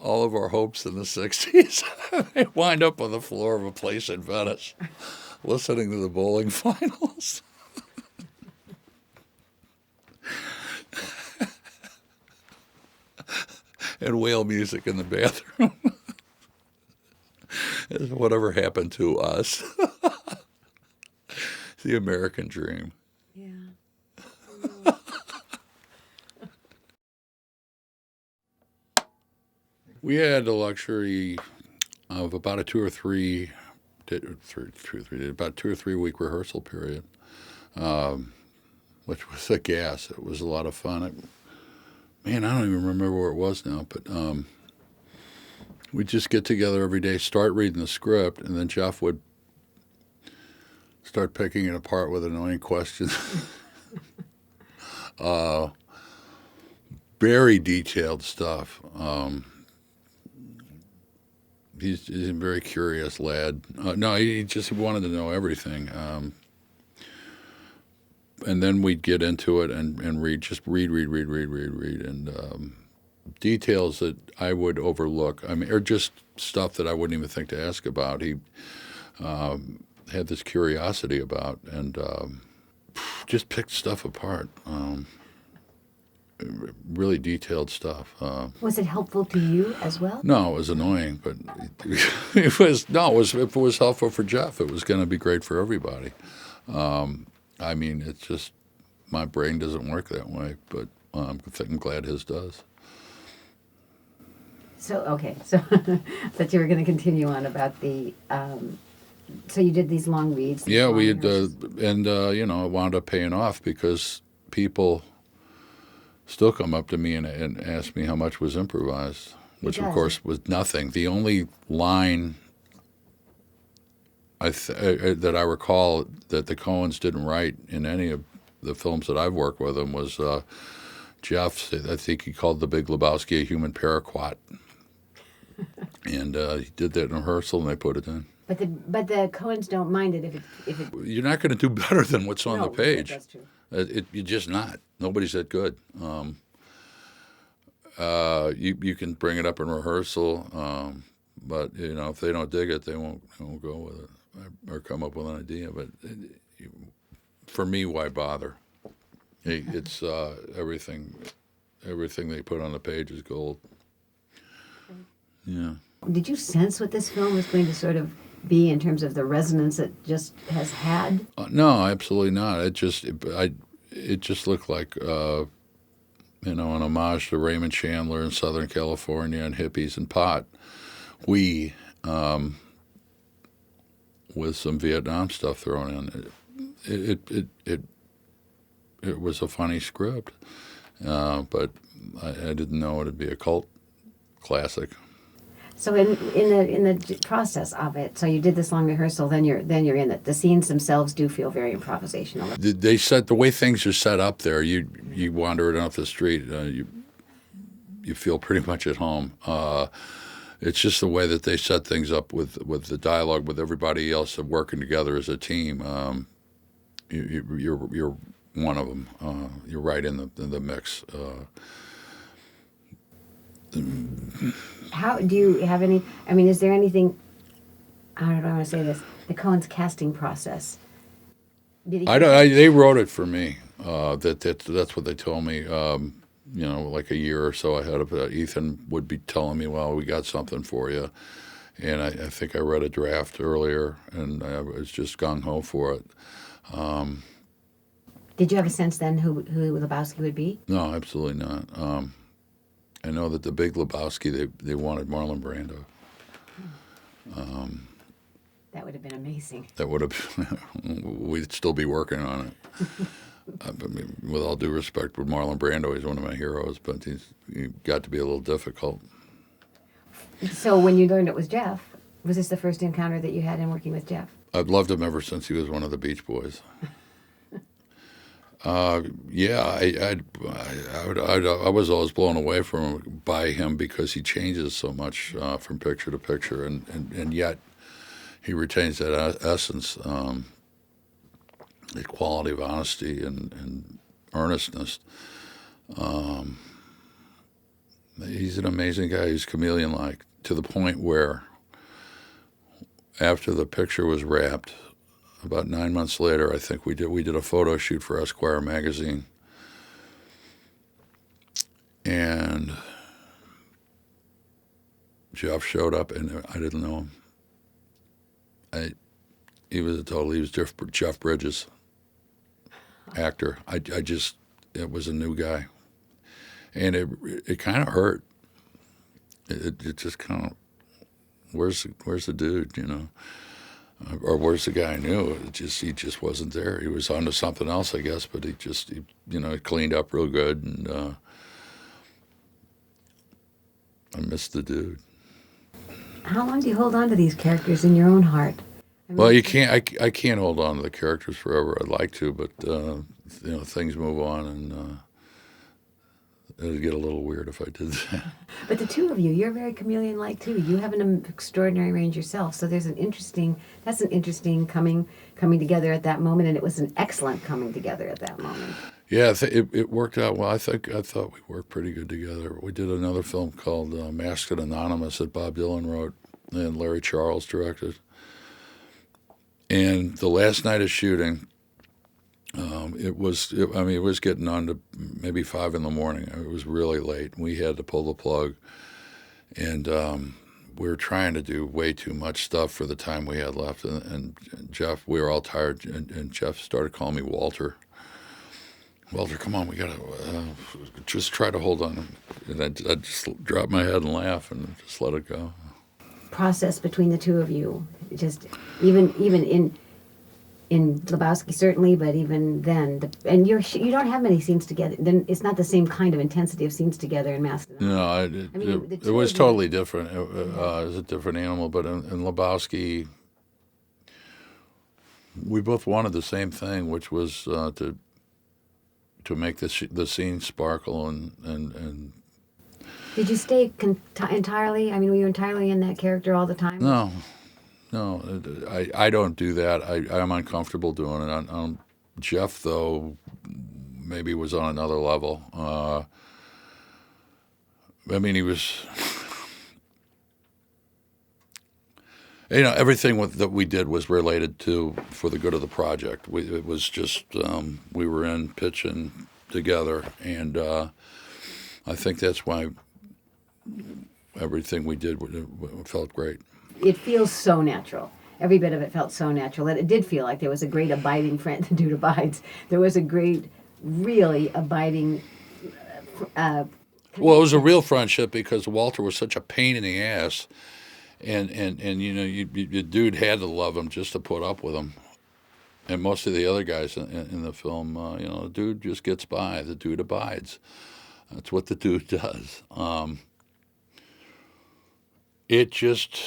all of our hopes in the 60s. They wind up on the floor of a place in Venice listening to the bowling finals. And whale music in the bathroom. Whatever happened to us. The American dream. Yeah. We had the luxury of about a about 2 or 3 week rehearsal period, which was a gas. It was a lot of fun. Man, I don't even remember where it was now, but we'd just get together every day, start reading the script, and then Jeff would start picking it apart with annoying questions. Very detailed stuff. He's a very curious lad. No, he just wanted to know everything. And then we'd get into it and read, and details that I would overlook. I mean, or just stuff that I wouldn't even think to ask about. He had this curiosity about, and just picked stuff apart. Really detailed stuff. Was it helpful to you as well? No, it was annoying, but it was no. It was if it was helpful for Jeff, it was going to be great for everybody. I mean, it's just my brain doesn't work that way, but I'm glad his does. So that you were going to continue on about the. So you did these long reads. These Yeah, long we had, rehearsals. it wound up paying off because people still come up to me and ask me how much was improvised, which of does. course was nothing. The only line that I recall that the Coens didn't write in any of the films that I've worked with them was Jeff. I think he called The Big Lebowski a human paraquat, and he did that in rehearsal, and they put it in. But the Coens don't mind it if it. You're not going to do better than what's on the No, page. That's true. You're just not. Nobody's that good. You can bring it up in rehearsal, but if they don't dig it, they won't go with it or come up with an idea. But for me, why bother? It's everything. Everything they put on the page is gold. Yeah. Did you sense what this film was going to sort of be in terms of the resonance it just has had? No, absolutely not. It just looked like an homage to Raymond Chandler in Southern California and hippies and pot. With some Vietnam stuff thrown in. It was a funny script, but I didn't know it'd be a cult classic. So in the process of it, so you did this long rehearsal, then you're in it. The scenes themselves do feel very improvisational. The way things are set up there. You wander it off the street, you feel pretty much at home. It's just the way that they set things up with the dialogue with everybody else working together as a team. You're one of them. You're right in the mix. How do you have any? I mean, is there anything? How do I want to say this? The Coen's casting process. They wrote it for me. That's what they told me. Like a year or so ahead of it, Ethan would be telling me, "Well, we got something for you," and I think I read a draft earlier, and I was just gung ho for it. Did you have a sense then who Lebowski would be? No, absolutely not. I know that the Big Lebowski, they wanted Marlon Brando. That would have been amazing. That would have, we'd still be working on it. I mean, with all due respect, with Marlon Brando, he's one of my heroes, but he got to be a little difficult. So when you learned it was Jeff, was this the first encounter that you had in working with Jeff? I've loved him ever since he was one of the Beach Boys. Yeah, I was always blown away by him because he changes so much from picture to picture, and yet he retains that essence, the quality of honesty and earnestness. He's an amazing guy. He's chameleon-like to the point where after the picture was wrapped, about 9 months later, I think we did a photo shoot for Esquire magazine, and Jeff showed up, and I didn't know him. He was Jeff Bridges, actor. It was a new guy, and it kind of hurt. It just kind of, where's the dude, or where's the guy I knew? He just wasn't there. He was onto something else, I guess, but he cleaned up real good, and I missed the dude. How long do you hold on to these characters in your own heart? Well, you can't. I can't hold on to the characters forever. I'd like to, but things move on, and it'd get a little weird if I did that. But the two of you, you're very chameleon-like too. You have an extraordinary range yourself. So that's an interesting coming together at that moment, and it was an excellent coming together at that moment. Yeah, it worked out well. I thought we worked pretty good together. We did another film called Masked and Anonymous that Bob Dylan wrote and Larry Charles directed. And the last night of shooting, it was getting on to maybe 5 a.m. It was really late. We had to pull the plug, and we were trying to do way too much stuff for the time we had left. And Jeff, we were all tired, and Jeff started calling me Walter. Walter, come on, we gotta just try to hold on. And I just dropped my head and laugh and just let it go. Process between the two of you, just even in Lebowski certainly, but even then, and you don't have many scenes together. Then it's not the same kind of intensity of scenes together in Masked. No, it was totally different. It was a different animal, but in Lebowski, we both wanted the same thing, which was to make the scene sparkle and. Did you stay entirely? I mean, were you entirely in that character all the time? No, I don't do that. I'm uncomfortable doing it. Jeff, though, maybe was on another level. I mean, he was. Everything that we did was related to for the good of the project. It was just we were in pitching together, and I think that's why everything we did felt great. It feels so natural. Every bit of it felt so natural. And it did feel like there was a great abiding friend. The dude abides. There was a great, really abiding. Well, it was a real friendship because Walter was such a pain in the ass, and your dude had to love him just to put up with him. And most of the other guys in the film, the dude just gets by. The dude abides. That's what the dude does. It just,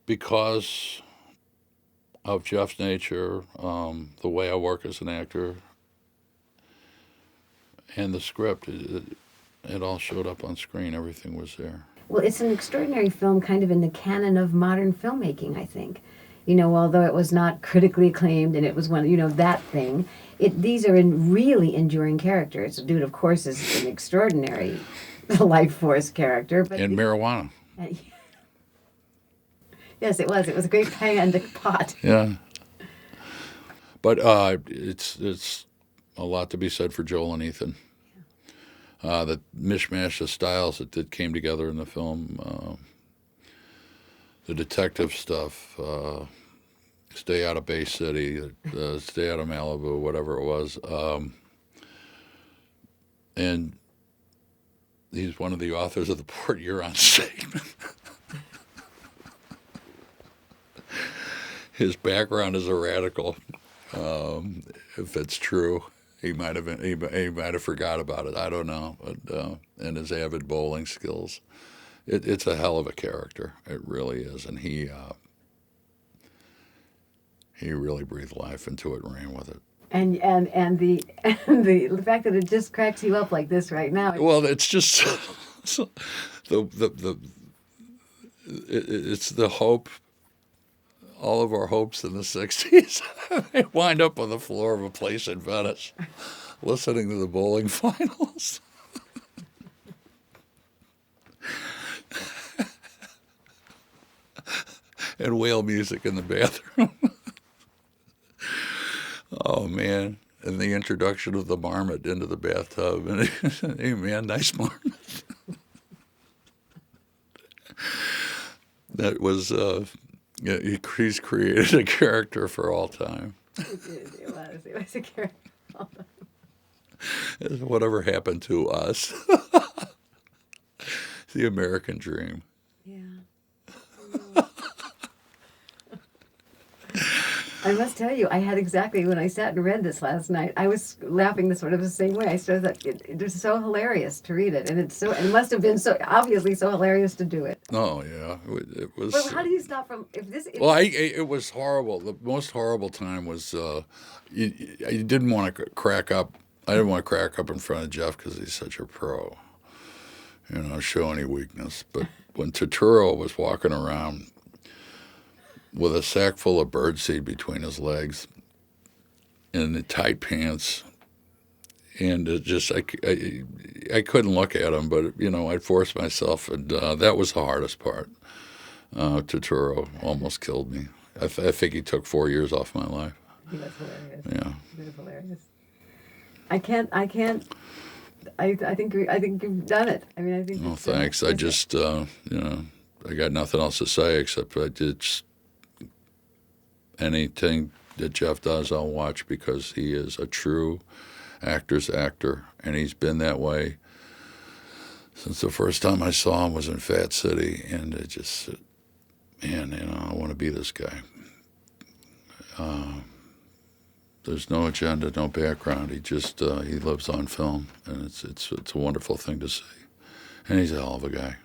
because of Jeff's nature, the way I work as an actor, and the script, it all showed up on screen. Everything was there. Well, it's an extraordinary film, kind of in the canon of modern filmmaking, I think. Although it was not critically acclaimed, and it was that thing. These are really enduring characters. The dude, of course, is an extraordinary life force character. But and marijuana. Yes, it was. It was a great pang on the pot. Yeah. But it's a lot to be said for Joel and Ethan. The mishmash of styles that came together in the film, the detective stuff, stay out of Bay City, stay out of Malibu, whatever it was. And he's one of the authors of the Port Huron Statement. His background is a radical. If it's true, he might have forgot about it. I don't know. But and his avid bowling skills, it's a hell of a character. It really is, and he really breathed life into it and ran with it. And the fact that it just cracks you up like this right now. Well, it's just it's the hope. All of our hopes in the 60s, they wind up on the floor of a place in Venice, listening to the bowling finals. and whale music in the bathroom. Oh man! And the introduction of the marmot into the bathtub, and hey man, nice marmot. That was yeah, he's created a character for all time. It was a character. Whatever happened to us? The American dream. Yeah. I must tell you, I had exactly, when I sat and read this last night, I was laughing the sort of the same way. I started that it was so hilarious to read it, and it must have been so obviously so hilarious to do it. Oh yeah, it was. But how do you stop from if this? If, Well, it was horrible. The most horrible time was you didn't want to crack up. I didn't want to crack up in front of Jeff because he's such a pro. Show any weakness. But when Turturro was walking around with a sack full of birdseed between his legs and the tight pants, and it just I couldn't look at him, but I'd force myself, and that was the hardest part. Turturro almost killed me. I think he took 4 years off my life. he was hilarious. Yeah. He was hilarious. I can't. I think you've done it. I mean, I think. Oh, thanks. I just I got nothing else to say except I did anything that Jeff does, I'll watch because he is a true actor's actor, and he's been that way since the first time I saw him was in Fat City, and it just, man, I want to be this guy. There's no agenda, no background. He just he lives on film, and it's a wonderful thing to see, and he's a hell of a guy.